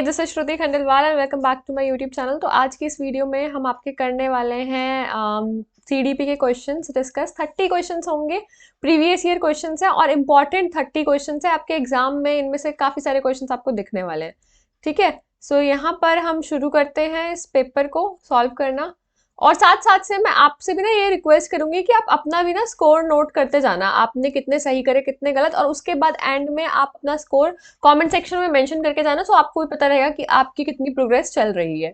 This is Shruti Khandelwal and welcome back to my YouTube channel. तो आज की इस वीडियो में हम आपके करने वाले हैं सीडीपी के क्वेश्चंस डिस्कस। 30 क्वेश्चंस होंगे, प्रीवियस ईयर क्वेश्चंस हैं और इम्पॉर्टेंट 30 क्वेश्चंस हैं आपके एग्जाम में। इनमें से काफी सारे क्वेश्चंस आपको दिखने वाले हैं, ठीक है। सो यहाँ पर हम शुरू करते हैं इस पेपर को सॉल्व करना, और साथ साथ से मैं आपसे भी ना ये रिक्वेस्ट करूंगी कि आप अपना भी ना स्कोर नोट करते जाना, आपने कितने सही करे कितने गलत, और उसके बाद एंड में आप अपना स्कोर कमेंट सेक्शन में मेंशन करके जाना, सो आपको भी पता रहेगा कि आपकी कितनी प्रोग्रेस चल रही है,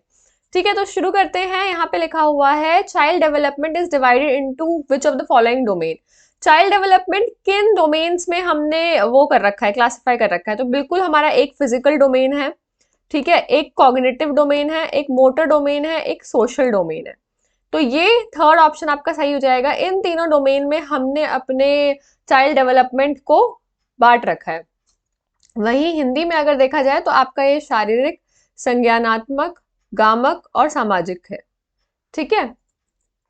ठीक है। तो शुरू करते हैं। यहाँ पे लिखा हुआ है child development is divided into which of the following domain. Child development किन डोमेन्स में हमने वो कर रखा है, क्लासिफाई कर रखा है। तो बिल्कुल हमारा एक फिजिकल डोमेन है, ठीक है, एक कॉग्निटिव डोमेन है, एक मोटर डोमेन है, एक सोशल डोमेन है। तो ये थर्ड ऑप्शन आपका सही हो जाएगा। इन तीनों डोमेन में हमने अपने चाइल्ड डेवलपमेंट को बांट रखा है। वहीं हिंदी में अगर देखा जाए तो आपका ये शारीरिक, संज्ञानात्मक, गामक और सामाजिक है, ठीक है।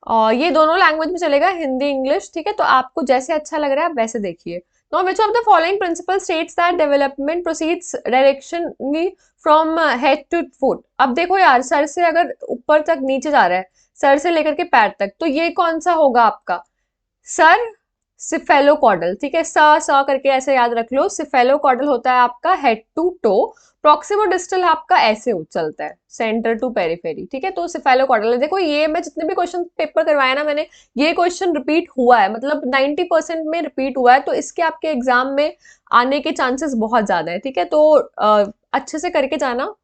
और ये दोनों लैंग्वेज में चलेगा, हिंदी इंग्लिश, ठीक है। तो आपको जैसे अच्छा लग रहा है आप वैसे देखिए। Now which of the following principle states that development proceeds directionally from head to foot. अब देखो यार, सर से अगर ऊपर तक नीचे जा रहा है, सर से लेकर के पैर तक, तो ये कौन सा होगा आपका? सर सिफेलोकॉडल, ठीक है। सा करके ऐसे याद रख लो। सिफेलोकॉडल होता है आपका head to toe, proximodistal आपका ऐसे चलता है सेंटर टू पेरिफेरी, ठीक है। तो सिफेलोकॉडल है। देखो ये मैं जितने भी क्वेश्चन पेपर करवाया ना मैंने, ये क्वेश्चन रिपीट हुआ है, मतलब 90% में रिपीट हुआ है, तो इसके आपके एग्जाम में आने के चांसेस बहुत ज्यादा है, ठीक है। तो अच्छे से करके जाना,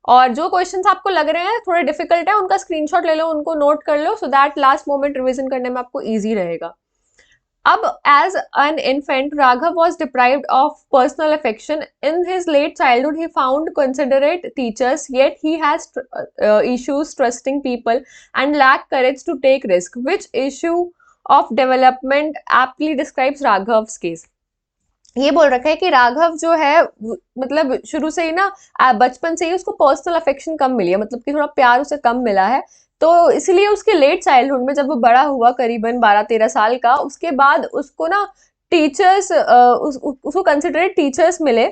और जो क्वेश्चंस आपको लग रहे हैं थोड़े डिफिकल्ट है उनका स्क्रीनशॉट ले लो, उनको नोट कर लो, so that last moment revision करने में आपको इजी रहेगा। अब as an infant, Raghav was deprived of personal affection. In his late childhood, he found considerate teachers, yet he has issues trusting people and lacked courage to take risk. Which issue of development aptly describes Raghav's case? ये बोल रखा है कि राघव जो है मतलब शुरू से ही ना बचपन से ही उसको पर्सनल अफेक्शन कम मिली है, मतलब कि थोड़ा प्यार उसे कम मिला है। तो इसलिए उसके लेट चाइल्डहुड में जब वो बड़ा हुआ करीबन 12-13 साल का, उसके बाद उसको ना टीचर्स उसको कंसिडरेट टीचर्स मिले,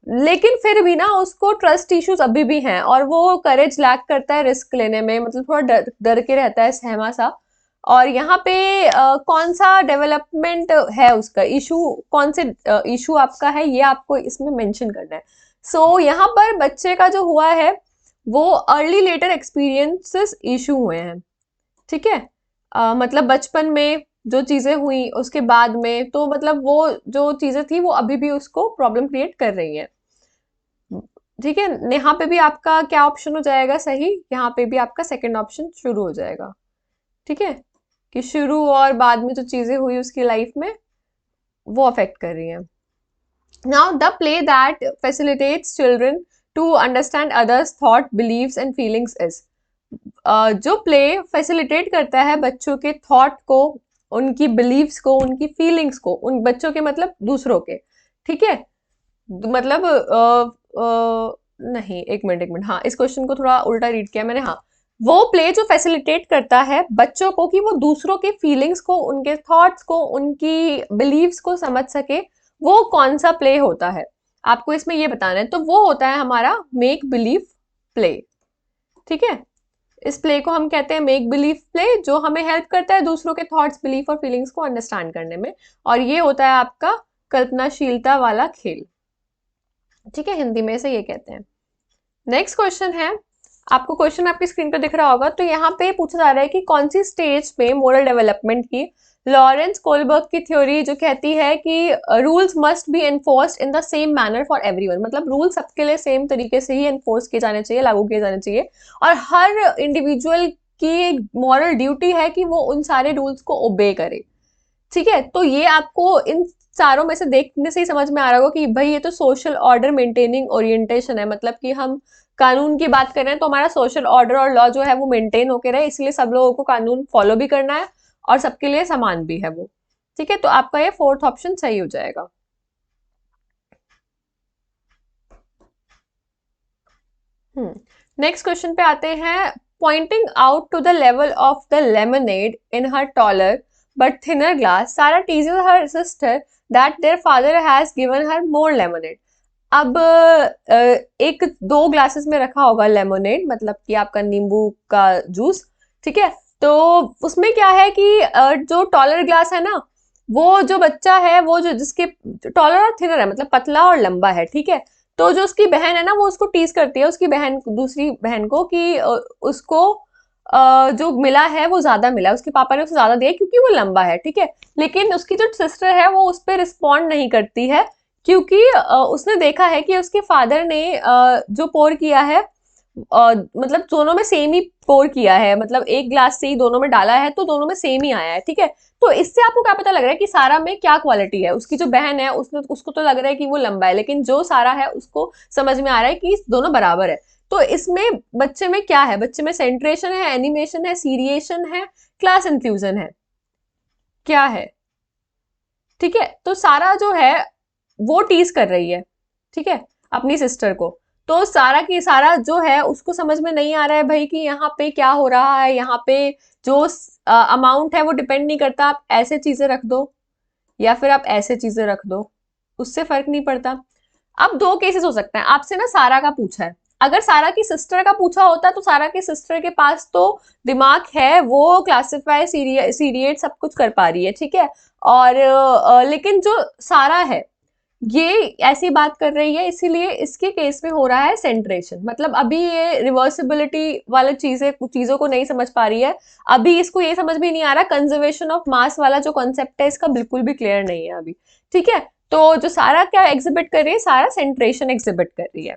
लेकिन फिर भी ना उसको ट्रस्ट इश्यूज अभी भी हैं और वो करेज लैक करता है रिस्क लेने में, मतलब थोड़ा डर डर के रहता है, सहमा सा। और यहाँ पे कौन सा डेवलपमेंट है उसका इशू, कौन से इशू आपका है, ये आपको इसमें मेंशन करना है। सो यहाँ पर बच्चे का जो हुआ है वो अर्ली लेटर एक्सपीरियंसेस इशू हुए हैं, ठीक है। मतलब बचपन में जो चीजें हुई उसके बाद में, तो मतलब वो जो चीजें थी वो अभी भी उसको प्रॉब्लम क्रिएट कर रही है, ठीक है। यहाँ पे भी आपका क्या ऑप्शन हो जाएगा सही? यहाँ पे भी आपका सेकंड ऑप्शन शुरू हो जाएगा, ठीक है, कि शुरू और बाद में जो चीजें हुई उसकी लाइफ में वो अफेक्ट कर रही हैं। Now the play that facilitates children to understand others thought believes and feelings is. जो प्ले फैसिलिटेट करता है बच्चों के थॉट को, उनकी बिलीव्स को, उनकी फीलिंग्स को, उन बच्चों के मतलब दूसरों के, ठीक है। मतलब नहीं, एक मिनट, हाँ इस क्वेश्चन को थोड़ा उल्टा रीड किया मैंने। हाँ, वो प्ले जो फैसिलिटेट करता है बच्चों को कि वो दूसरों के फीलिंग्स को, उनके थॉट्स को, उनकी बिलीव्स को समझ सके, वो कौन सा प्ले होता है आपको इसमें ये बताना है। तो वो होता है हमारा मेक बिलीव प्ले, ठीक है। इस प्ले को हम कहते हैं मेक बिलीव प्ले, जो हमें हेल्प करता है दूसरों के थॉट्स, बिलीफ और फीलिंग्स को अंडरस्टैंड करने में, और ये होता है आपका कल्पनाशीलता वाला खेल, ठीक है। हिंदी में से ये कहते हैं। नेक्स्ट क्वेश्चन है, आपको क्वेश्चन आपकी स्क्रीन पे दिख रहा होगा। तो यहाँ पे पूछा जा रहा है कि कौन सी स्टेज पे मोरल डेवलपमेंट की लॉरेंस कोलबर्ग की थ्योरी जो कहती है कि rules must be enforced in the same manner for everyone, मतलब रूल सबके लिए सेम तरीके से ही एनफोर्स किए जाने चाहिए, लागू किए जाने चाहिए, और हर इंडिविजुअल की मॉरल ड्यूटी है कि वो उन सारे रूल्स को ओबे करे, ठीक है। तो ये आपको इन चारों में से देखने से ही समझ में आ रहा होगा कि भाई ये तो सोशल ऑर्डर मेंटेनिंग ओरिएंटेशन है, मतलब कि हम कानून की बात कर रहे हैं तो हमारा सोशल ऑर्डर और लॉ जो है वो मेंटेन होके रहे, इसलिए सब लोगों को कानून फॉलो भी करना है और सबके लिए समान भी है वो, ठीक है। तो आपका ये फोर्थ ऑप्शन सही हो जाएगा। नेक्स्ट क्वेश्चन पे आते हैं। Pointing out to the level of the lemonade in her taller but thinner glass, Sarah teases her sister that their father has given her more lemonade. अब एक 2 ग्लासेस में रखा होगा लेमोनेड, मतलब कि आपका नींबू का जूस, ठीक है। तो उसमें क्या है कि जो टॉलर ग्लास है ना, वो जो बच्चा है, वो जो जिसके टॉलर और थिनर है, मतलब पतला और लंबा है, ठीक है। तो जो उसकी बहन है ना, वो उसको टीज करती है, उसकी बहन, दूसरी बहन को, कि उसको जो मिला है वो ज्यादा मिला है, उसके पापा ने उसे ज्यादा दिया है क्योंकि वो लंबा है, ठीक है। लेकिन उसकी जो सिस्टर है वो उस पर रिस्पॉन्ड नहीं करती है, क्योंकि उसने देखा है कि उसके फादर ने जो पोर किया है, मतलब दोनों में सेम ही पोर किया है, मतलब एक ग्लास से ही दोनों में डाला है, तो दोनों में सेम ही आया है, ठीक है। तो इससे आपको क्या पता लग रहा है कि सारा में क्या क्वालिटी है। उसकी जो बहन है, उसने उसको तो लग रहा है कि वो लंबा है, लेकिन जो सारा है उसको समझ में आ रहा है कि दोनों बराबर है। तो इसमें बच्चे में क्या है, बच्चे में सेंट्रेशन है, एनिमेशन है, सीरिएशन है, क्लास इंक्लूजन है, क्या है? ठीक है, तो सारा जो है वो टीज कर रही है, ठीक है, अपनी सिस्टर को। तो सारा की सारा जो है उसको समझ में नहीं आ रहा है भाई कि यहाँ पे क्या हो रहा है, यहाँ पे जो अमाउंट है वो डिपेंड नहीं करता, आप ऐसे चीजें रख दो या फिर आप ऐसे चीजें रख दो, उससे फर्क नहीं पड़ता। अब 2 केसेस हो सकते हैं, आपसे ना सारा का पूछा है। अगर सारा की सिस्टर का पूछा होता तो सारा की सिस्टर के पास तो दिमाग है, वो क्लासिफाई सीरिएट सब कुछ कर पा रही है, ठीक है। और लेकिन जो सारा है ये ऐसी बात कर रही है, इसीलिए इसके केस में हो रहा है सेंट्रेशन। मतलब अभी ये रिवर्सिबिलिटी वाले चीजों को नहीं समझ पा रही है, अभी इसको ये समझ भी नहीं आ रहा, कंजर्वेशन ऑफ मास वाला जो कॉन्सेप्ट है इसका बिल्कुल भी क्लियर नहीं है अभी, ठीक है। तो जो सारा क्या एग्जिबिट कर रही है, सारा सेंट्रेशन एग्जिबिट कर रही है।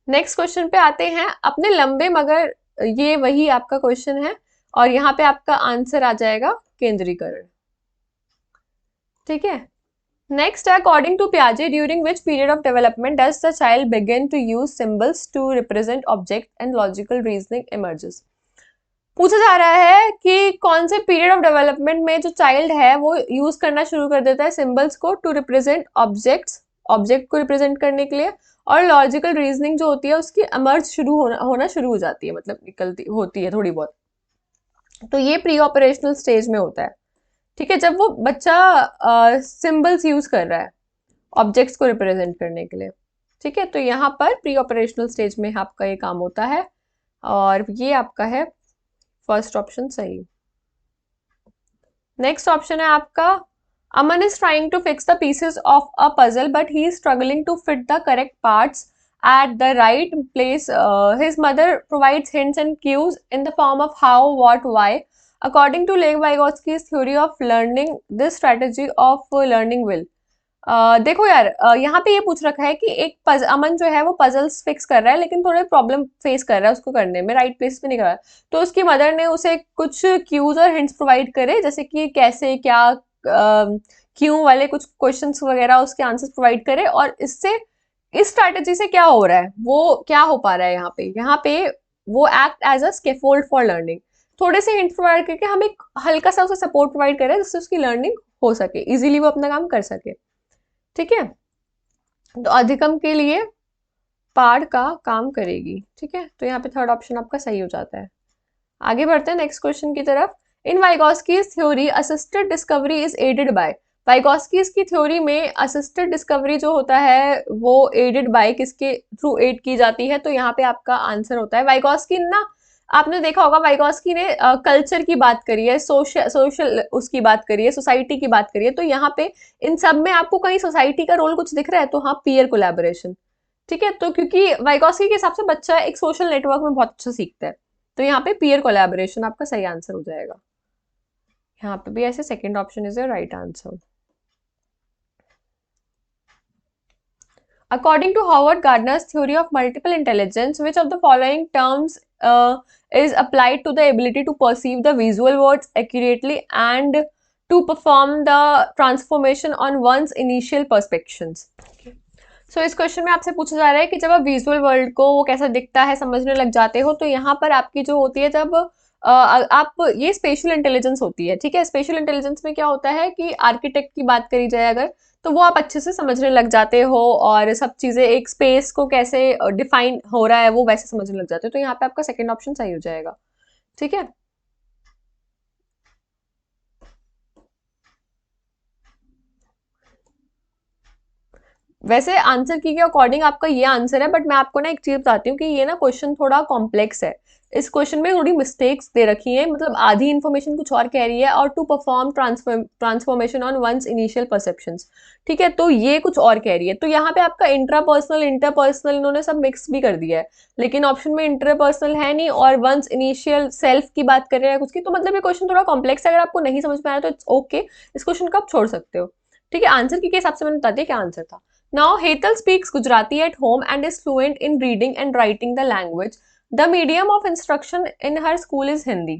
नेक्स्ट क्वेश्चन पे आते हैं, अपने लंबे मगर, ये वही आपका क्वेश्चन है, और यहाँ पे आपका आंसर आ जाएगा केंद्रीकरण, ठीक है। Next, according to Piaget, during which period of development does the child begin to use symbols to represent object and logical reasoning emerges? पूछा जा रहा है कि कौन से पीरियड ऑफ डेवलपमेंट में जो चाइल्ड है वो यूज करना शुरू कर देता है सिंबल्स को टू रिप्रेजेंट ऑब्जेक्ट्स, ऑब्जेक्ट को रिप्रेजेंट करने के लिए, और लॉजिकल रीजनिंग जो होती है उसकी एमर्ज होना शुरू हो जाती है, मतलब निकलती होती है थोड़ी बहुत। तो ये प्री ऑपरेशनल स्टेज में होता है, ठीक है, जब वो बच्चा सिंबल्स यूज कर रहा है ऑब्जेक्ट्स को रिप्रेजेंट करने के लिए, ठीक है। तो यहाँ पर प्री ऑपरेशनल स्टेज में आपका ये काम होता है, और ये आपका है फर्स्ट ऑप्शन सही। नेक्स्ट ऑप्शन है आपका, Aman is trying to fix the pieces of a puzzle but he is struggling to fit the correct parts at the right place. His mother provides hints and cues in the form of how, what, why. According to Lev Vygotsky's theory of learning, this strategy of learning will. देखो यार, यहाँ पे ये पूछ रखा है कि अमन जो है वो पजल्स फिक्स कर रहा है, लेकिन थोड़े प्रॉब्लम फेस कर रहा है उसको करने में, राइट प्लेस पे नहीं कर रहा है। तो उसकी मदर ने उसे कुछ क्यूज और हिंट्स प्रोवाइड करे, जैसे कि कैसे क्या, क्यों वाले कुछ क्वेश्चंस वगैरह उसके आंसर्स प्रोवाइड करे, और इससे इस स्ट्रैटेजी से क्या हो रहा है, वो क्या हो पा रहा है यहाँ पे वो act as a scaffold for learning. थोड़े से हिंट्स प्रोवाइड करके हम एक हल्का सा उसे सपोर्ट प्रोवाइड करें जिससे उसकी लर्निंग हो सके, इजीली वो अपना काम कर सके, ठीक है। तो अधिकम के लिए पाड़ का काम करेगी, ठीक है। तो यहाँ पे थर्ड ऑप्शन आपका सही हो जाता है। आगे बढ़ते हैं नेक्स्ट क्वेश्चन की तरफ। In Vygotsky's theory assisted discovery is aided by, Vygotsky's की थ्योरी में असिस्टेड डिस्कवरी जो होता है वो एडेड बाय किसके थ्रू एड की जाती है? तो यहाँ पे आपका आंसर होता है वाइगॉस्की ना, आपने देखा होगा वाइगॉस्की ने कल्चर की बात करी है, सोशल सोशल उसकी बात करी है, सोसाइटी की बात करी है। तो यहाँ पे इन सब में आपको कहीं सोसाइटी का रोल कुछ दिख रहा है? तो हाँ, पीयर कोलैबोरेशन, ठीक है। तो क्योंकि वाइगॉस्की के हिसाब से बच्चा एक सोशल नेटवर्क में बहुत अच्छा सीखता है, तो यहाँ पे पीयर कोलैबोरेशन आपका सही आंसर हो जाएगा। यहाँ पे भी ऐसे second option is your right answer. According to Howard Gardner's theory of multiple intelligence, which of the following terms is applied to the ability to perceive the visual words accurately and to perform the transformation on one's initial perceptions? सो इस question में आपसे पूछा जा रहा है कि जब आप विजुअल वर्ल्ड को वो कैसा दिखता है समझने लग जाते हो, तो यहाँ पर आपकी जो होती है, जब आप ये स्पेशल इंटेलिजेंस होती है, ठीक है। स्पेशल इंटेलिजेंस में क्या होता है कि आर्किटेक्ट की बात करी जाए अगर, तो वो आप अच्छे से समझने लग जाते हो, और सब चीजें एक स्पेस को कैसे डिफाइन हो रहा है वो वैसे समझने लग जाते हो। तो यहाँ पे आपका सेकेंड ऑप्शन सही हो जाएगा, ठीक है। वैसे आंसर की के अकॉर्डिंग आपका ये आंसर है, बट मैं आपको ना एक चीज बताती हूँ कि ये ना क्वेश्चन थोड़ा कॉम्प्लेक्स है। इस क्वेश्चन में थोड़ी मिस्टेक्स दे रखी हैं, मतलब आधी इन्फॉर्मेशन कुछ और कह रही है, और to perform transformation on one's initial perceptions, ठीक है, तो ये कुछ और कह रही है। तो यहाँ पे आपका इंट्रापर्सनल इंटरपर्सनल इन्होंने सब मिक्स भी कर दिया है, लेकिन ऑप्शन में इंटरपर्सनल है नहीं, और वंस इनिशियल सेल्फ की बात कर रहे हैं कुछ की, तो मतलब ये क्वेश्चन थोड़ा कॉम्प्लेक्स है। अगर आपको नहीं समझ में आया तो इट्स ओके, इस क्वेश्चन को आप छोड़ सकते हो। ठीक है, आंसर की के हिसाब से मैंने बता दिया क्या आंसर था। Now Hetal speaks Gujarati at home and is fluent in reading and writing the language. The medium of instruction in her school is Hindi.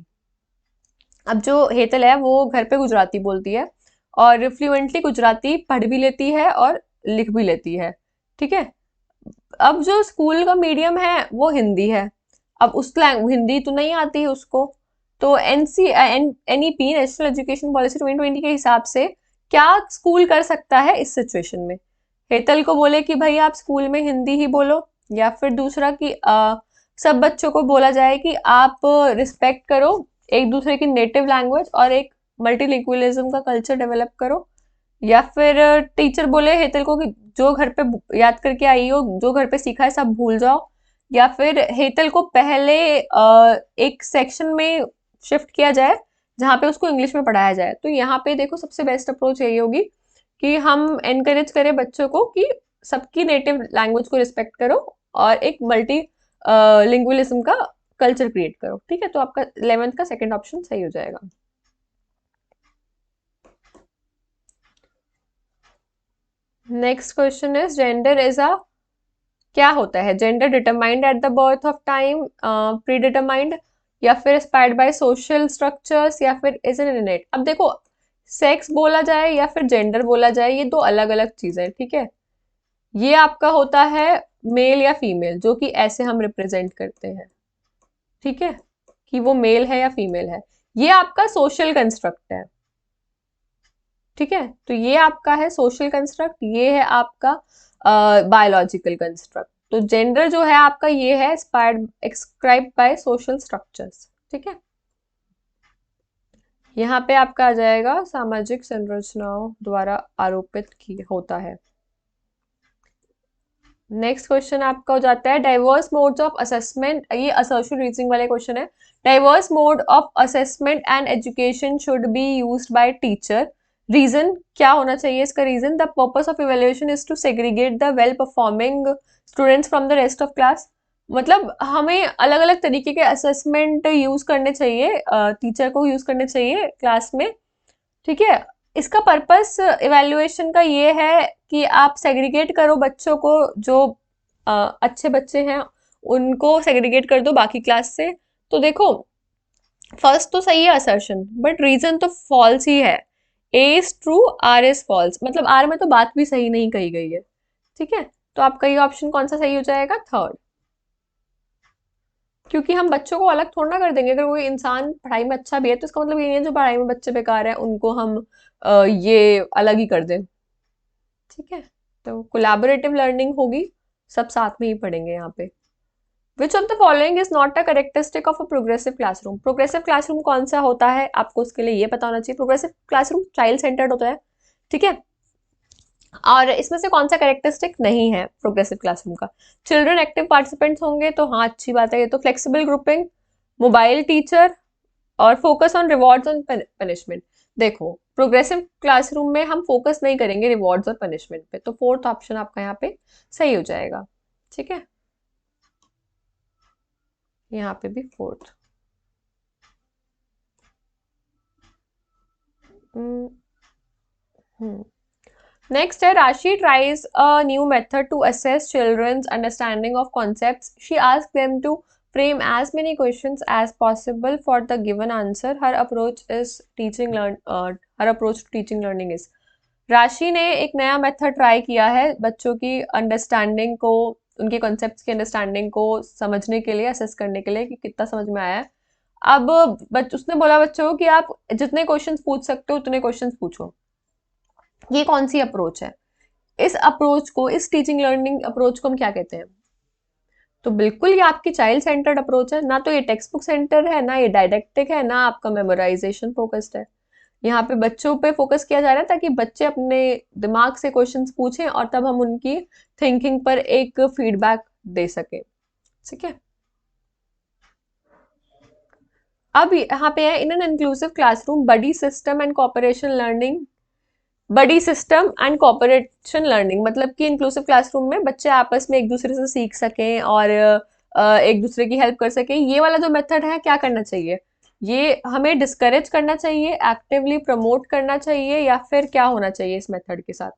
अब जो हेतल है वो घर पे गुजराती बोलती है, और फ्लुएंटली गुजराती पढ़ भी लेती है और लिख भी लेती है। ठीक है, अब जो स्कूल का मीडियम है वो हिंदी है। अब उस हिंदी तो नहीं आती है उसको, तो एनईपी नेशनल एजुकेशन पॉलिसी 2020 के हिसाब से क्या स्कूल कर सकता है इस सिचुएशन में? हेतल को बोले कि भाई आप स्कूल में हिंदी ही बोलो, या फिर दूसरा कि सब बच्चों को बोला जाए कि आप रिस्पेक्ट करो एक दूसरे की नेटिव लैंग्वेज और एक मल्टीलिंगुअलिज्म का कल्चर डेवलप करो, या फिर टीचर बोले हेतल को कि जो घर पे याद करके आई हो, जो घर पे सीखा है सब भूल जाओ, या फिर हेतल को पहले एक सेक्शन में शिफ्ट किया जाए जहाँ पे उसको इंग्लिश में पढ़ाया जाए। तो यहाँ पे देखो सबसे बेस्ट अप्रोच यही होगी कि हम एनकरेज करें बच्चों को कि सबकी नेटिव लैंग्वेज को रिस्पेक्ट करो और एक मल्टी लिंगुअलिज्म का कल्चर क्रिएट करो। ठीक है, तो आपका 11th का सेकंड ऑप्शन सही हो जाएगा। Next question is gender is a, क्या होता है gender? Determined at the birth of time, pre determined, या फिर इंस्पायर्ड बाय सोशल स्ट्रक्चर्स, या फिर इज एन इनेट। अब देखो सेक्स बोला जाए या फिर जेंडर बोला जाए, ये दो अलग अलग चीजें। ठीक है, ये आपका होता है मेल या फीमेल, जो कि ऐसे हम रिप्रेजेंट करते हैं। ठीक है, कि वो मेल है या फीमेल है, ये आपका सोशल कंस्ट्रक्ट है। ठीक है, तो ये आपका है सोशल कंस्ट्रक्ट, ये है आपका बायोलॉजिकल कंस्ट्रक्ट। तो जेंडर जो है आपका ये है एक्सक्राइब बाय सोशल स्ट्रक्चर्स। ठीक है, यहाँ पे आपका आ जाएगा सामाजिक संरचनाओं द्वारा आरोपित की होता है। नेक्स्ट क्वेश्चन आपका हो जाता है डाइवर्स मोड्स ऑफ असेसमेंट, ये असर्शन रीजनिंग वाले क्वेश्चन है। Diverse mode of assessment and education should be used by teacher. Reason क्या होना चाहिए इसका? Reason the purpose of evaluation is to segregate the well performing students from the rest of class. मतलब हमें अलग अलग तरीके के असेसमेंट यूज करने चाहिए, टीचर को यूज करने चाहिए क्लास में। ठीक है, इसका पर्पस इवैल्यूएशन का ये है कि आप सेग्रीगेट करो बच्चों को, जो अच्छे बच्चे हैं उनको सेग्रीगेट कर दो बाकी क्लास से। तो देखो फर्स्ट तो सही है असर्शन, बट रीजन तो फॉल्स ही है। A is true, R is false, मतलब आर में तो बात भी सही नहीं कही गई है। ठीक है, तो आपका ये ऑप्शन कौन सा सही हो जाएगा? थर्ड, क्योंकि हम बच्चों को अलग थोड़ा ना कर देंगे। अगर कोई इंसान पढ़ाई में अच्छा भी है तो इसका मतलब ये नहीं है जो पढ़ाई में बच्चे बेकार है उनको हम ये अलग ही कर दें। ठीक है, तो कोलैबोरेटिव लर्निंग होगी, सब साथ में ही पढ़ेंगे यहाँ पे। विच of the following is not a characteristic of a progressive classroom? Progressive classroom कौन सा होता है आपको उसके लिए ये पता होना चाहिए। प्रोग्रेसिव क्लासरूम चाइल्ड सेंटर्ड होता है। ठीक है, और इसमें से कौन सा कैरेक्टरिस्टिक नहीं है प्रोग्रेसिव क्लासरूम का? चिल्ड्रन एक्टिव पार्टिसिपेंट्स होंगे, तो हाँ अच्छी बात है ये तो। फ्लेक्सिबल ग्रुपिंग, मोबाइल टीचर, और focus on rewards on punishment. देखो प्रोग्रेसिव क्लासरूम में हम फोकस नहीं करेंगे रिवॉर्ड्स और पनिशमेंट पे, तो फोर्थ ऑप्शन आपका यहाँ पे सही हो जाएगा। ठीक है, यहाँ पे भी फोर्थ। नेक्स्ट है Rashi tries a new method to assess children's understanding of concepts. She ask them to frame as many questions as possible for the given answer. Her approach to teaching learning is। राशि ने एक नया method try किया है बच्चों की understanding को, उनके कॉन्सेप्ट्स की अंडरस्टैंडिंग को समझने के लिए, असेस करने के लिए कि कितना समझ में आया है। अब उसने बोला बच्चों को कि आप जितने क्वेश्चंस पूछ सकते हो उतने क्वेश्चंस पूछो। ये कौन सी अप्रोच है? इस अप्रोच को, इस टीचिंग लर्निंग अप्रोच को हम क्या कहते हैं? तो बिल्कुल ये आपकी चाइल्ड सेंटर्ड अप्रोच है। ना तो ये टेक्स्ट बुक सेंटर है, ना ये डायडेक्टिक है, ना आपका मेमोराइजेशन फोकस्ड है। यहाँ पे बच्चों पे फोकस किया जा रहा है ताकि बच्चे अपने दिमाग से क्वेश्चंस पूछें और तब हम उनकी थिंकिंग पर एक फीडबैक दे सके। ठीक है, अब यहाँ पे है in an inclusive classroom buddy system and cooperation learning. Buddy system and cooperation learning मतलब कि इंक्लूसिव क्लासरूम में बच्चे आपस में एक दूसरे से सीख सकें और एक दूसरे की हेल्प कर सकें। ये वाला जो मेथड है क्या करना चाहिए, ये हमें डिस्करेज करना चाहिए, एक्टिवली प्रमोट करना चाहिए, या फिर क्या होना चाहिए इस मेथड के साथ?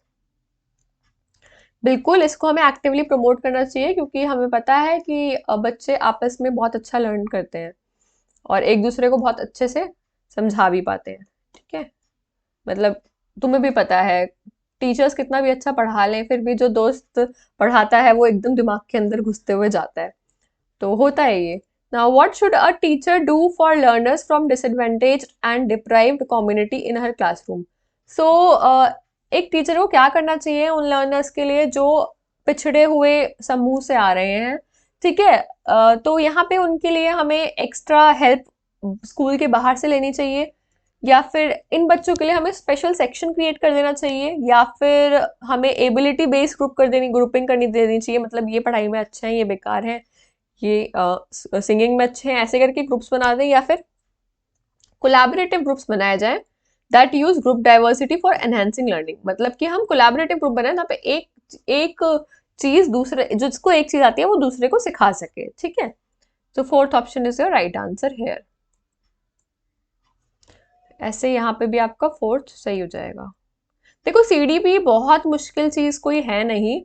बिल्कुल इसको हमें एक्टिवली प्रमोट करना चाहिए, क्योंकि हमें पता है कि बच्चे आपस में बहुत अच्छा लर्न करते हैं और एक दूसरे को बहुत अच्छे से समझा भी पाते हैं। ठीक है, मतलब तुम्हें भी पता है टीचर्स कितना भी अच्छा पढ़ा लें, फिर भी जो दोस्त पढ़ाता है वो एकदम दिमाग के अंदर घुसते हुए जाता है, तो होता है ये। Now what should a teacher do for learners from disadvantage and deprived community in her classroom? So एक टीचर को क्या करना चाहिए उन लर्नर्स के लिए जो पिछड़े हुए समूह से आ रहे हैं? ठीक है, तो यहाँ पे उनके लिए हमें एक्स्ट्रा हेल्प स्कूल के बाहर से लेनी चाहिए, या फिर इन बच्चों के लिए हमें स्पेशल सेक्शन क्रिएट कर देना चाहिए, या फिर हमें एबिलिटी बेस्ड ग्रुपिंग करनी देनी चाहिए, मतलब ये पढ़ाई में अच्छे हैं, ये बेकार है, ये सिंगिंग में अच्छे हैं, ऐसे करके ग्रुप्स बना दें, या फिर कोलैबोरेटिव ग्रुप्स बनाए जाए that use group diversity for enhancing learning. मतलब कि हम कोलैबोरेटिव ग्रुप बनाए जहाँ पे एक एक चीज दूसरे, जिसको एक चीज आती है वो दूसरे को सिखा सके। ठीक है, तो fourth option is your right answer here. ऐसे यहाँ पे भी आपका फोर्थ सही हो जाएगा। देखो सीडीपी बहुत मुश्किल चीज कोई है नहीं,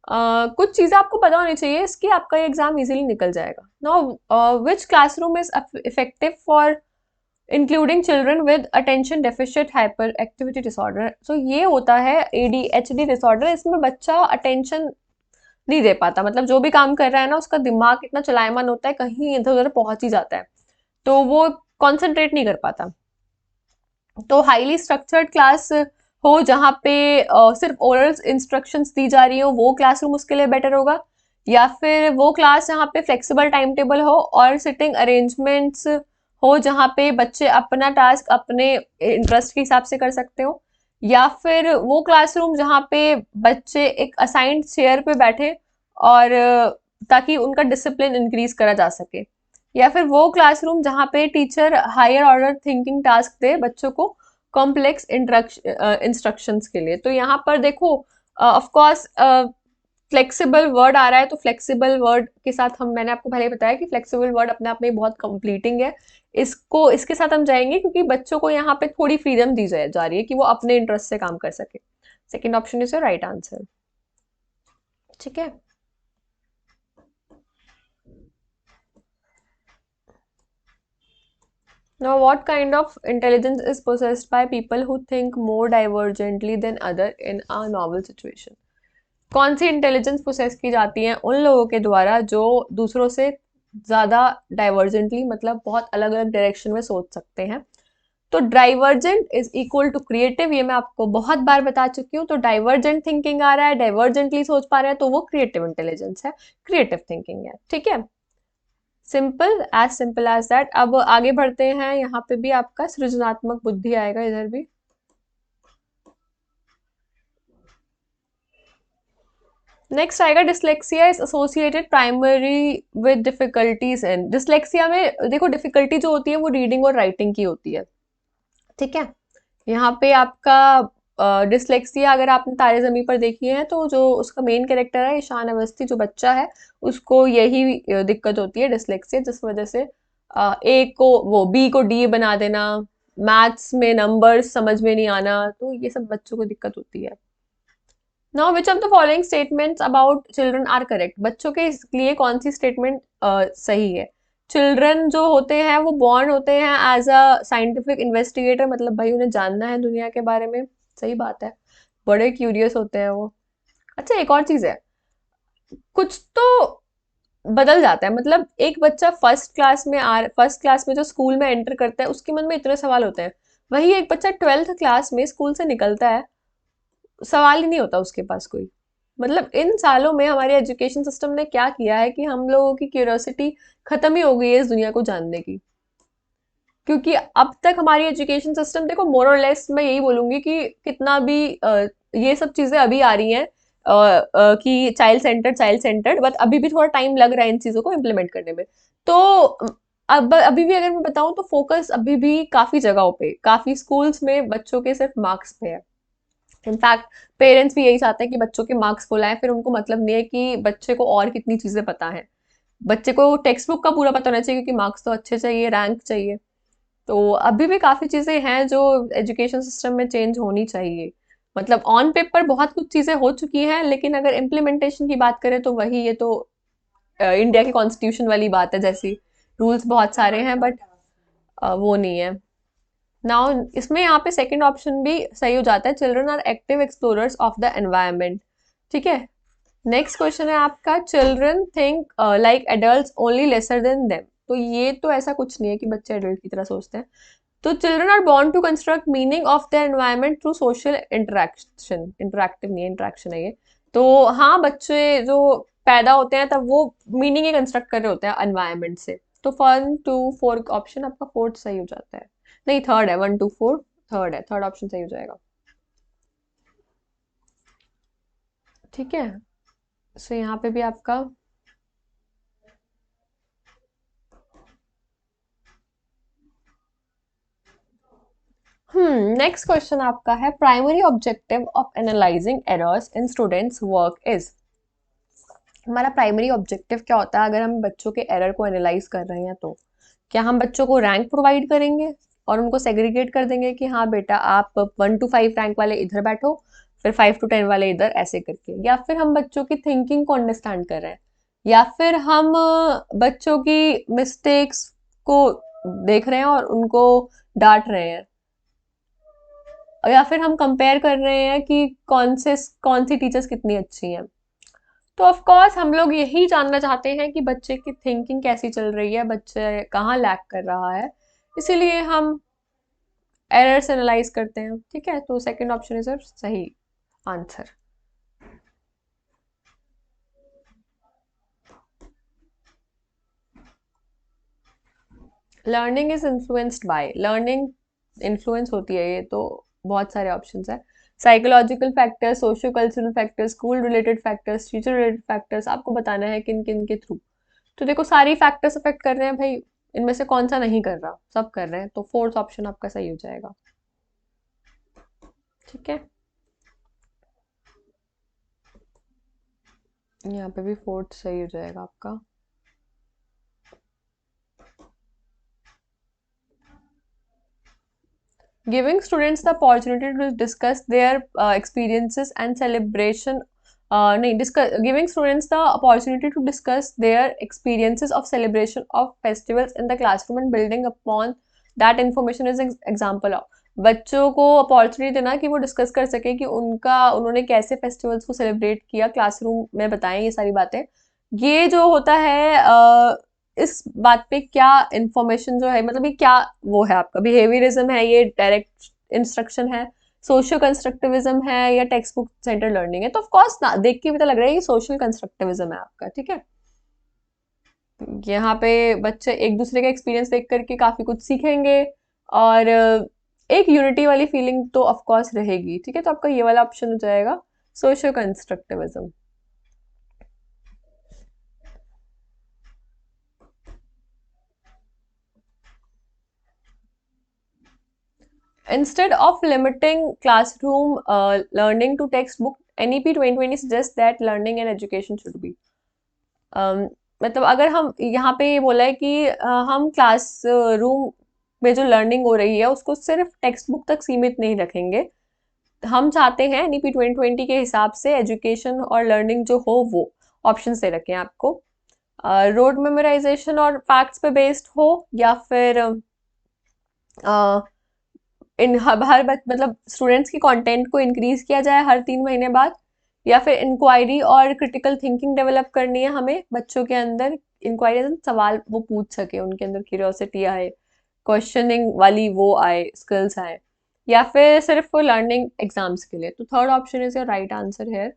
कुछ चीजें आपको पता होनी चाहिए, इसकी आपका एग्जाम इजीली निकल जाएगा। Now which classroom is effective for including children with attention deficient hyperactivity disorder? So ये होता है एडीएचडी डिसऑर्डर, इसमें बच्चा अटेंशन नहीं दे पाता, मतलब जो भी काम कर रहा है ना उसका दिमाग इतना चलायमान होता है, कहीं इधर उधर पहुंच ही जाता है, तो वो कॉन्सेंट्रेट नहीं कर पाता। तो हाईली स्ट्रक्चर्ड क्लास हो जहाँ पे सिर्फ ओरल इंस्ट्रक्शंस दी जा रही हो, वो क्लासरूम उसके लिए बेटर होगा, या फिर वो क्लास जहाँ पे फ्लेक्सिबल टाइम टेबल हो और सिटिंग अरेंजमेंट्स हो जहाँ पे बच्चे अपना टास्क अपने इंटरेस्ट के हिसाब से कर सकते हो, या फिर वो क्लासरूम जहाँ पे बच्चे एक असाइंड चेयर पे बैठे और ताकि उनका डिसिप्लिन इंक्रीज करा जा सके, या फिर वो क्लासरूम जहाँ पे teacher higher order thinking task दे बच्चों को कॉम्प्लेक्स इंस्ट्रक्शंस के लिए। तो यहाँ पर देखो ऑफ कोर्स फ्लेक्सिबल वर्ड आ रहा है, तो फ्लेक्सिबल वर्ड के साथ हम, मैंने आपको पहले ही बताया कि फ्लेक्सिबल वर्ड अपने आप में बहुत कंप्लीटिंग है, इसको इसके साथ हम जाएंगे क्योंकि बच्चों को यहाँ पे थोड़ी फ्रीडम दी जा रही है कि वो अपने इंटरेस्ट से काम कर सके। Second option is your right answer. ठीक है, now what kind of intelligence is possessed by people who think more divergently than other in a novel situation? कौन सी इंटेलिजेंस प्रोसेस की जाती है उन लोगों के द्वारा जो दूसरों से ज्यादा डाइवर्जेंटली, मतलब बहुत अलग अलग डायरेक्शन में सोच सकते हैं? तो divergent is equal to creative, ये मैं आपको बहुत बार बता चुकी हूँ। तो डाइवर्जेंट थिंकिंग आ रहा है, डाइवर्जेंटली सोच पा रहे हैं, तो वो क्रिएटिव इंटेलिजेंस है, क्रिएटिव थिंकिंग है। ठीक है, सिंपल एज दैट। अब आगे बढ़ते हैं, यहाँ पे भी आपका सृजनात्मक बुद्धि आएगा इधर भी। नेक्स्ट आएगा dyslexia is associated primary with difficulties in. Dyslexia में देखो डिफिकल्टी जो होती है वो रीडिंग और राइटिंग की होती है। ठीक है, यहाँ पे आपका डिसलेक्सिया अगर आपने तारे जमी पर देखी है तो जो उसका मेन कैरेक्टर है ईशान अवस्थी, जो बच्चा है उसको यही दिक्कत होती है डिसलेक्सिया, जिस वजह से ए को वो बी को डी बना देना, मैथ्स में नंबर्स समझ में नहीं आना, तो ये सब बच्चों को दिक्कत होती है। Now which of the following statements about children are correct? बच्चों के लिए कौन सी स्टेटमेंट सही है? चिल्ड्रन जो होते हैं वो बॉर्न होते हैं एज अ साइंटिफिक इन्वेस्टिगेटर, मतलब भाई उन्हें जानना है दुनिया के बारे में। सही बात है, बड़े क्यूरियस होते हैं वो। अच्छा एक और चीज है, कुछ तो बदल जाता है, मतलब एक बच्चा फर्स्ट क्लास में जो स्कूल में एंटर करता है उसके मन में इतने सवाल होते हैं, वही एक बच्चा 12th क्लास में स्कूल से निकलता है, सवाल ही नहीं होता उसके पास कोई। मतलब इन सालों में हमारे एजुकेशन सिस्टम ने क्या किया है कि हम लोगों की क्यूरियोसिटी खत्म ही हो गई है इस दुनिया को जानने की। क्योंकि अब तक हमारी एजुकेशन सिस्टम, देखो मोर और लेस मैं यही बोलूंगी कि कितना भी ये सब चीजें अभी आ रही हैं कि चाइल्ड सेंटर्ड, बट अभी भी थोड़ा टाइम लग रहा है इन चीजों को इम्प्लीमेंट करने में। तो अब अभी भी अगर मैं बताऊं तो फोकस अभी भी काफी जगहों पे, काफी स्कूल्स में बच्चों के सिर्फ मार्क्स पे है। इनफैक्ट पेरेंट्स भी यही चाहते हैं कि बच्चों के मार्क्स फुल आए, फिर उनको मतलब नहीं है कि बच्चे को और कितनी चीजें पता है। बच्चे को टेक्स्ट बुक का पूरा पता होना चाहिए, क्योंकि मार्क्स तो अच्छे चाहिए, रैंक चाहिए। तो अभी भी काफी चीजें हैं जो एजुकेशन सिस्टम में चेंज होनी चाहिए। मतलब ऑन पेपर बहुत कुछ चीजें हो चुकी हैं, लेकिन अगर इम्प्लीमेंटेशन की बात करें तो वही, ये तो इंडिया की कॉन्स्टिट्यूशन वाली बात है जैसी, रूल्स बहुत सारे हैं बट वो नहीं है। नाउ इसमें यहाँ पे सेकंड ऑप्शन भी सही हो जाता है, children are active explorers of the environment. ठीक है। नेक्स्ट क्वेश्चन है आपका, children think like adults only lesser than them. तो ये तो ऐसा कुछ नहीं है कि बच्चे एडल्ट की तरह सोचते हैं। तो children are born to construct meaning of their environment through social interaction, interactive नहीं है, इंटरेक्शन है ये। तो हाँ, बच्चे जो पैदा होते हैं तब वो मीनिंग ही कंस्ट्रक्ट कर रहे होते हैं एनवायरनमेंट से। तो 1 2 4 ऑप्शन आपका फोर्थ सही हो जाता है। नहीं, थर्ड है, 1 2 4 थर्ड है, थर्ड ऑप्शन सही हो जाएगा। ठीक है। सो यहाँ पे भी आपका नेक्स्ट क्वेश्चन आपका है, primary objective of analysing errors in students work is. हमारा प्राइमरी ऑब्जेक्टिव क्या होता है अगर हम बच्चों के एरर को एनालाइज कर रहे हैं? तो क्या हम बच्चों को रैंक प्रोवाइड करेंगे और उनको सेग्रीगेट कर देंगे कि हाँ बेटा आप 1 to 5 रैंक वाले इधर बैठो, फिर 5 to 10 वाले इधर, ऐसे करके? या फिर हम बच्चों की थिंकिंग को अंडरस्टैंड कर रहे हैं? या फिर हम बच्चों की मिस्टेक्स को देख रहे हैं और उनको डांट रहे हैं? या फिर हम कंपेयर कर रहे हैं कि कौन सी टीचर्स कितनी अच्छी हैं? तो ऑफ कोर्स हम लोग यही जानना चाहते हैं कि बच्चे की थिंकिंग कैसी चल रही है, बच्चे कहाँ लैक कर रहा है, इसीलिए हम एरर्स एनालाइज करते हैं। ठीक है, तो सेकंड ऑप्शन इज सही answer. Learning is influenced by, learning influence होती है, ये तो बहुत सारे ऑप्शंस है। Psychological factors, socio cultural factors, school related factors, teacher related factors, आपको बताना है किन किन के थ्रू। तो देखो सारी फैक्टर्स अफेक्ट कर रहे हैं भाई, इनमें से कौन सा नहीं कर रहा? सब कर रहे हैं, तो फोर्थ ऑप्शन आपका सही हो जाएगा। ठीक है, यहाँ पे भी फोर्थ सही हो जाएगा आपका। Giving students the opportunity to discuss their experiences and celebration, नहीं, discuss, giving students the opportunity to discuss their experiences of celebration of festivals in the classroom and building upon that information is example of। बच्चों को opportunity देना कि वो discuss कर सके कि उन्होंने कैसे फेस्टिवल्स को सेलिब्रेट किया, क्लासरूम में बताएं ये सारी बातें। ये जो होता है इस बात पे क्या इंफॉर्मेशन जो है, मतलब ये क्या वो है आपका बिहेवियरिज्म है, ये डायरेक्ट इंस्ट्रक्शन है, सोशियो कंस्ट्रक्टिविज्म है, या टेक्स्ट बुक सेंटर लर्निंग है? तो ऑफ कोर्स ना देख के भी तो लग रहा है ये सोशल कंस्ट्रक्टिविज्म है आपका। ठीक है, यहाँ पे बच्चे एक दूसरे का एक्सपीरियंस देख करके काफी कुछ सीखेंगे, और एक यूनिटी वाली फीलिंग तो ऑफ कोर्स रहेगी। ठीक है, तो आपका ये वाला ऑप्शन हो जाएगा, socio constructivism. Instead of limiting classroom learning to textbook, NEP 2020 suggests that learning and education should be. मतलब अगर हम यहाँ पे ये बोला है कि हम क्लास रूम में जो लर्निंग हो रही है उसको सिर्फ टेक्स्ट बुक तक सीमित नहीं रखेंगे। हम चाहते हैं NEP 2020 के हिसाब से एजुकेशन और लर्निंग जो हो वो ऑप्शन दे रखें आपको। रोड मेमोराइजेशन और फैक्ट्स पे बेस्ड हो, या फिर इन हर मतलब स्टूडेंट्स की कंटेंट को इंक्रीज किया जाए हर 3 महीने बाद, या फिर इंक्वायरी और क्रिटिकल थिंकिंग डेवलप करनी है हमें बच्चों के अंदर। इंक्वायरी सवाल वो पूछ सके, उनके अंदर क्यूरियोसिटी आए, क्वेश्चनिंग वाली वो आए, स्किल्स आए, या फिर सिर्फ लर्निंग एग्जाम्स के लिए? तो third option is your right answer है।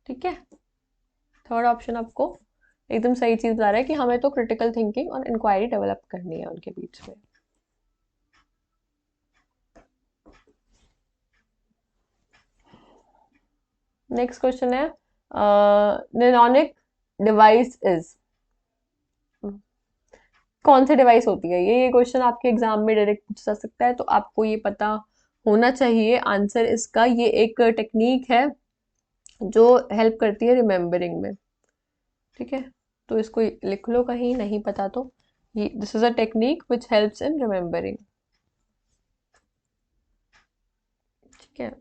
ठीक है, थर्ड ऑप्शन आपको एकदम सही चीज बता रहा है कि हमें तो क्रिटिकल थिंकिंग और इंक्वायरी डेवलप करनी है उनके बीच में। नेक्स्ट क्वेश्चन है नियोनिक डिवाइस इज, कौन सी डिवाइस होती है ये क्वेश्चन आपके एग्जाम में डायरेक्ट पूछा जा सकता है, तो आपको ये पता होना चाहिए आंसर इसका। ये एक टेक्निक है जो हेल्प करती है रिमेम्बरिंग में, ठीक है, तो इसको लिख लो कहीं, नहीं पता तो ये this is a technique which helps in remembering, ठीक है।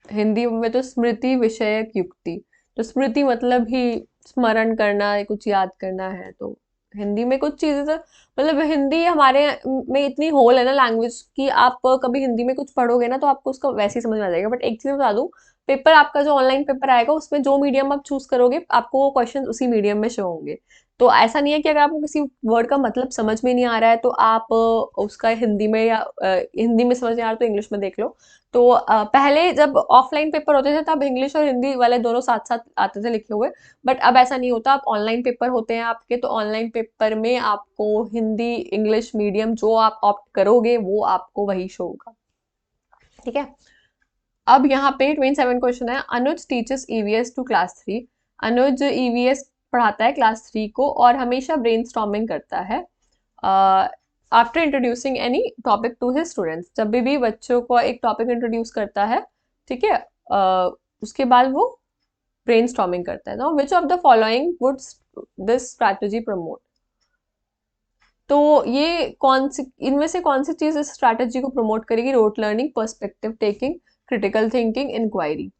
हिंदी में तो स्मृति विषयक युक्ति, तो स्मृति मतलब ही स्मरण करना, कुछ याद करना है, तो हिंदी में कुछ चीजें तो मतलब हिंदी हमारे में इतनी होल है ना लैंग्वेज की, आप कभी हिंदी में कुछ पढ़ोगे ना तो आपको उसका वैसे ही समझ में आ जाएगा। बट एक चीज बता दूं, पेपर आपका जो ऑनलाइन पेपर आएगा उसमें जो मीडियम आप चूज करोगे आपको वो क्वेश्चन उसी मीडियम में शो होंगे। तो ऐसा नहीं है कि अगर आपको किसी वर्ड का मतलब समझ में नहीं आ रहा है तो आप उसका हिंदी में या हिंदी में समझ नहीं आ रहा तो इंग्लिश में देख लो। तो पहले जब ऑफलाइन पेपर होते थे तब इंग्लिश और हिंदी वाले दोनों साथ साथ आते थे लिखे हुए, बट अब ऐसा नहीं होता। अब ऑनलाइन पेपर होते हैं आपके, तो ऑनलाइन पेपर में आपको हिंदी इंग्लिश मीडियम जो आप ऑप्ट करोगे वो आपको वही शो होगा, ठीक है। अब यहाँ पे 27 क्वेश्चन है, Anuj teachers EVS to class 3। Anuj EVS पढ़ाता है क्लास 3 को और हमेशा ब्रेनस्टॉर्मिंग करता है after introducing any topic to his students. जब भी बच्चों को एक टॉपिक इंट्रोड्यूस करता है, ठीक है, उसके बाद वो ब्रेनस्टॉर्मिंग करता है ना, विच of the following would this strategy promote. तो ये कौन सी इनमें से कौन सी चीज इस स्ट्रैटेजी को प्रमोट करेगी? Rote learning, perspective taking, critical thinking, inquiry.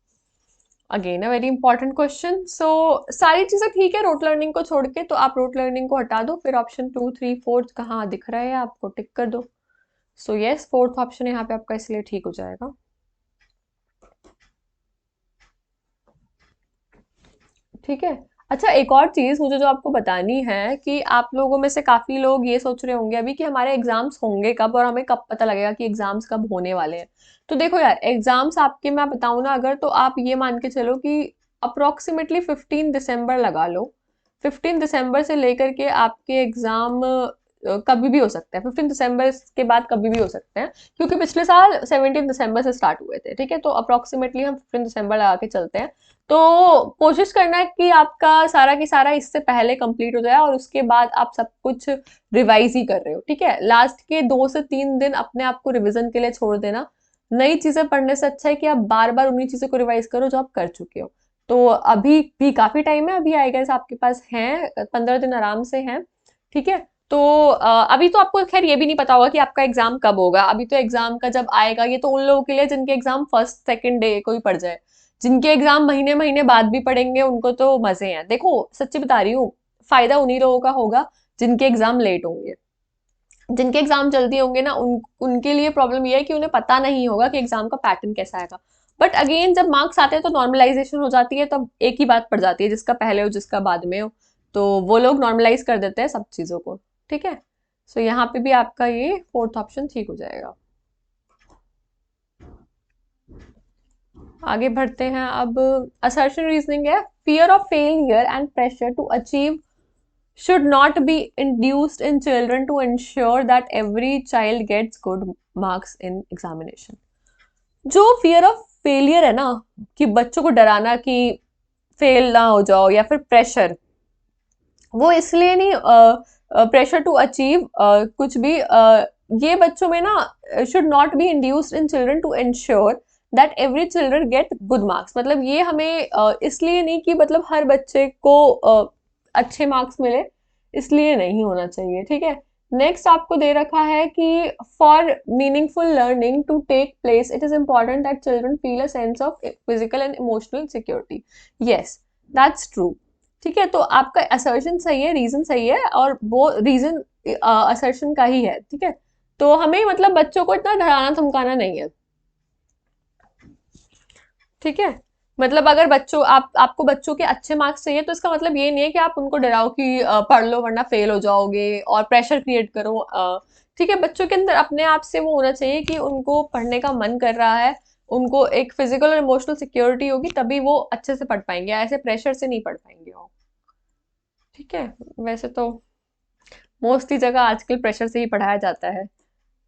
Again a very important question. So सारी चीजें ठीक है रोट लर्निंग को छोड़ के, तो आप रोट लर्निंग को हटा दो, फिर ऑप्शन 2 3 4 कहाँ दिख रहा है आपको, टिक कर दो। सो यस, फोर्थ ऑप्शन यहाँ पे आपका इसलिए ठीक हो जाएगा। ठीक है। अच्छा, एक और चीज मुझे जो आपको बतानी है कि आप लोगों में से काफी लोग ये सोच रहे होंगे अभी कि हमारे एग्जाम्स होंगे कब और हमें कब पता लगेगा कि एग्जाम्स कब होने वाले हैं। तो देखो यार, एग्जाम्स आपके मैं बताऊं ना अगर, तो आप ये मान के चलो कि अप्रोक्सीमेटली 15 दिसंबर लगा लो। 15 दिसंबर से लेकर के आपके एग्जाम कभी भी हो सकते हैं, 15 दिसंबर के बाद कभी भी हो सकते हैं, क्योंकि पिछले साल 17 दिसंबर से स्टार्ट हुए थे, ठीक है। तो अप्रोक्सीमेटली हम 15 दिसंबर लगा के चलते हैं। तो कोशिश करना है कि आपका सारा की सारा इससे पहले कंप्लीट हो जाए और उसके बाद आप सब कुछ रिवाइज ही कर रहे हो, ठीक है। लास्ट के 2 से 3 दिन अपने आप को रिवीजन के लिए छोड़ देना। नई चीजें पढ़ने से अच्छा है कि आप बार बार उन्हीं चीजों को रिवाइज करो जो आप कर चुके हो। तो अभी भी काफी टाइम है, अभी आई गेस आपके पास है 15 दिन आराम से हैं, ठीक है। तो अभी तो आपको खैर ये भी नहीं पता होगा कि आपका एग्जाम कब होगा। अभी तो एग्जाम का जब आएगा ये तो उन लोगों के लिए जिनके एग्जाम फर्स्ट सेकंड डे को ही पड़ जाए। जिनके एग्जाम महीने महीने बाद भी पढ़ेंगे उनको तो मजे हैं। देखो सच्ची बता रही हूँ, फायदा उन्हीं लोगों का होगा जिनके एग्जाम लेट होंगे। जिनके एग्जाम जल्दी होंगे ना उनके लिए प्रॉब्लम ये है कि उन्हें पता नहीं होगा कि एग्जाम का पैटर्न कैसा आएगा। बट अगेन जब मार्क्स आते हैं तो नॉर्मलाइजेशन हो जाती है, तब एक ही बात पड़ जाती है, जिसका पहले हो जिसका बाद में हो, तो वो लोग नॉर्मलाइज कर देते हैं सब चीजों को, ठीक है। सो यहाँ पे भी आपका ये फोर्थ ऑप्शन ठीक हो जाएगा। आगे बढ़ते हैं अब। असर्शन रीजनिंग है, fear of failure and pressure to achieve should not be induced in children to ensure that every child gets good marks in examination। जो फियर ऑफ फेलियर है ना, कि बच्चों को डराना कि फेल ना हो जाओ, या फिर प्रेशर, वो इसलिए नहीं, प्रेशर टू अचीव कुछ भी, ये बच्चों में ना should not be induced in children to ensure that every children get good marks. मतलब ये हमें इसलिए नहीं कि मतलब हर बच्चे को अच्छे मार्क्स मिले, इसलिए नहीं होना चाहिए, ठीक है। नेक्स्ट आपको दे रखा है कि for meaningful learning to take place it is important that children feel a sense of physical and emotional security. Yes, that's true, ठीक है। तो आपका असर्शन सही है, रीजन सही है, और वो रीजन असर्शन का ही है, ठीक है। तो हमें मतलब बच्चों को इतना डराना धमकाना नहीं है, ठीक है। मतलब अगर बच्चों आपको बच्चों के अच्छे मार्क्स चाहिए तो इसका मतलब ये नहीं है कि आप उनको डराओ कि पढ़ लो वरना फेल हो जाओगे और प्रेशर क्रिएट करो, ठीक है। बच्चों के अंदर अपने आप से वो होना चाहिए कि उनको पढ़ने का मन कर रहा है, उनको एक फिजिकल और इमोशनल सिक्योरिटी होगी तभी वो अच्छे से पढ़ पाएंगे, ऐसे प्रेशर से नहीं पढ़ पाएंगे वो, ठीक है। वैसे तो मोस्टली जगह आजकल प्रेशर से ही पढ़ाया जाता है,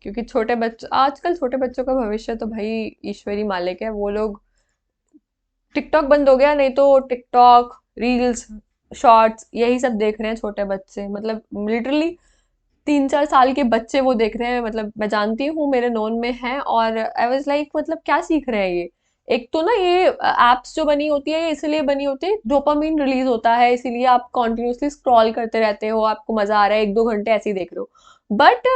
क्योंकि छोटे बच्चों आजकल छोटे बच्चों का भविष्य तो भाई ईश्वरी मालिक है, वो लोग टिकटॉक बंद हो गया, नहीं तो टिकटॉक, रील्स, शॉर्ट्स यही सब देख रहे हैं छोटे बच्चे, मतलब लिटरली 3-4 साल के बच्चे वो देख रहे हैं। मतलब मैं जानती हूँ, मेरे नोन में है, और आई वाज लाइक मतलब क्या सीख रहे हैं ये। एक तो ना ये एप्स जो बनी होती है ये इसलिए बनी होती है, डोपामिन रिलीज होता है, इसीलिए आप कॉन्टिन्यूसली स्क्रॉल करते रहते हो, आपको मजा आ रहा है, 1-2 घंटे ऐसे ही देख रहे हो, बट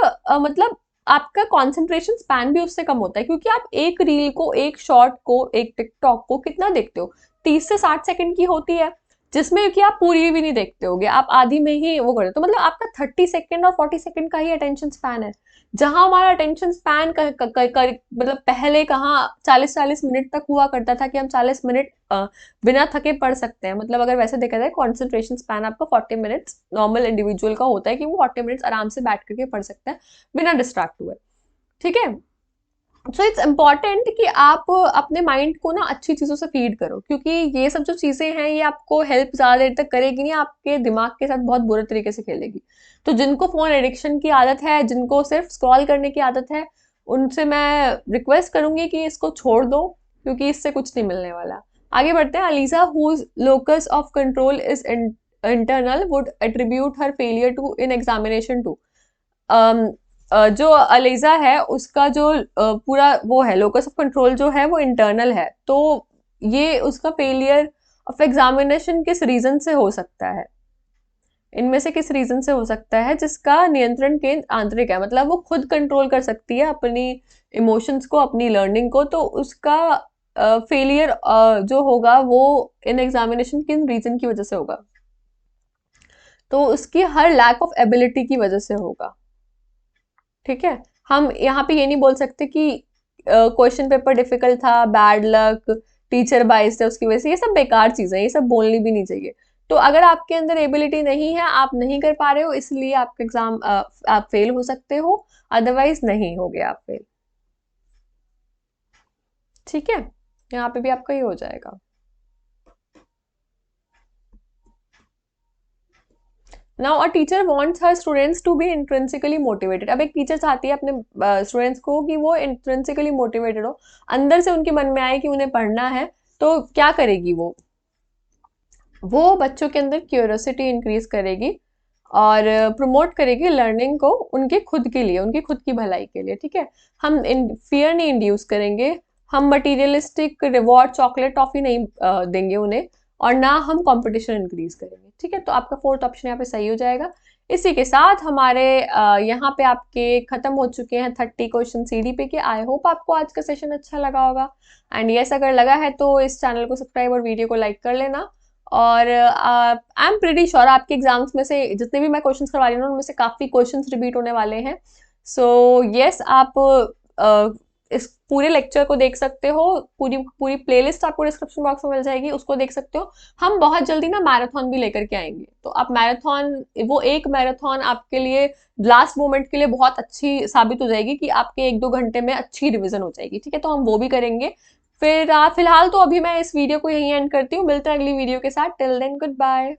मतलब आपका कंसंट्रेशन स्पैन भी उससे कम होता है, क्योंकि आप एक रील को, एक शॉर्ट को, एक टिकटॉक को कितना देखते हो, 30 से 60 सेकंड की होती है, जिसमें कि आप पूरी भी नहीं देखते होगे, आप आधी में ही वो करते हो। तो मतलब आपका 30 सेकंड और 40 सेकंड का ही अटेंशन स्पैन है, जहां हमारा अटेंशन स्पैन मतलब पहले कहाँ 40-40 मिनट तक हुआ करता था कि हम 40 मिनट बिना थके पढ़ सकते हैं। मतलब अगर वैसे देखा जाए कॉन्सेंट्रेशन स्पैन आपका 40 मिनट्स नॉर्मल इंडिविजुअल का होता है, कि वो 40 मिनट्स आराम से बैठ करके पढ़ सकता है बिना डिस्ट्रैक्ट हुए। ठीक है, सो इट्स इम्पॉर्टेंट कि आप अपने माइंड को ना अच्छी चीज़ों से फीड करो, क्योंकि ये सब जो चीज़ें हैं ये आपको हेल्प ज़्यादा देर तक करेगी नहीं, आपके दिमाग के साथ बहुत बुरे तरीके से खेलेगी। तो जिनको फ़ोन एडिक्शन की आदत है, जिनको सिर्फ स्क्रॉल करने की आदत है, उनसे मैं रिक्वेस्ट करूंगी कि इसको छोड़ दो, क्योंकि इससे कुछ नहीं मिलने वाला। आगे बढ़ते हैं। Aliza whose locus of control is internal would attribute her failure to in examination to. जो अलीजा है उसका जो पूरा वो है, लोकस ऑफ कंट्रोल जो है वो इंटरनल है, तो ये उसका फेलियर ऑफ एग्जामिनेशन किस रीजन से हो सकता है, इनमें से किस रीजन से हो सकता है, जिसका नियंत्रण केंद्र आंतरिक है, मतलब वो खुद कंट्रोल कर सकती है अपनी इमोशंस को, अपनी लर्निंग को, तो उसका फेलियर जो होगा वो इन एग्जामिनेशन किन रीजन की वजह से होगा, तो उसकी हर लैक ऑफ एबिलिटी की वजह से होगा। ठीक है, हम यहाँ पे ये नहीं बोल सकते कि क्वेश्चन पेपर डिफिकल्ट था, बैड लक, टीचर बाइस है उसकी वजह से, ये सब बेकार चीजें हैं, ये सब बोलनी भी नहीं चाहिए। तो अगर आपके अंदर एबिलिटी नहीं है, आप नहीं कर पा रहे हो, इसलिए आपका एग्जाम आप फेल हो सकते हो, अदरवाइज नहीं हो गया आप फेल। ठीक है, यहाँ पे भी आपका ये हो जाएगा। Now a teacher wants her students to be intrinsically motivated. अब एक टीचर चाहती है अपने स्टूडेंट्स को कि वो इंट्रिंसिकली मोटिवेटेड हो, अंदर से उनके मन में आए कि उन्हें पढ़ना है, तो क्या करेगी वो बच्चों के अंदर क्यूरियोसिटी इंक्रीज करेगी और प्रमोट करेगी लर्निंग को, उनके खुद के लिए, उनकी खुद की भलाई के लिए। ठीक है, हम फियर नहीं इंड्यूस करेंगे, हम मटीरियलिस्टिक रिवॉर्ड चॉकलेट टॉफी नहीं देंगे उन्हें, और ना हम कंपटीशन इंक्रीज करेंगे। ठीक है, तो आपका फोर्थ ऑप्शन यहाँ पे सही हो जाएगा। इसी के साथ हमारे यहाँ पे आपके खत्म हो चुके हैं 30 क्वेश्चन सीडीपी के। आई होप आपको आज का सेशन अच्छा लगा होगा, एंड यस अगर लगा है तो इस चैनल को सब्सक्राइब और वीडियो को लाइक कर लेना। और आई एम प्रीटी श्योर आपके एग्जाम्स में से जितने भी मैं क्वेश्चंस करवा रही हूँ उनमें से काफी क्वेश्चंस रिपीट होने वाले हैं। सो यस, आप इस पूरे लेक्चर को देख सकते हो, पूरी पूरी प्लेलिस्ट आपको डिस्क्रिप्शन बॉक्स में मिल जाएगी, उसको देख सकते हो। हम बहुत जल्दी ना मैराथन भी लेकर के आएंगे, तो आप मैराथन, वो एक मैराथन आपके लिए लास्ट मोमेंट के लिए बहुत अच्छी साबित हो जाएगी, कि आपके 1-2 घंटे में अच्छी रिविजन हो जाएगी। ठीक है, तो हम वो भी करेंगे। फिर फिलहाल तो अभी मैं इस वीडियो को यहीं एंड करती हूँ, मिलते हैं अगली वीडियो के साथ। Till then good bye.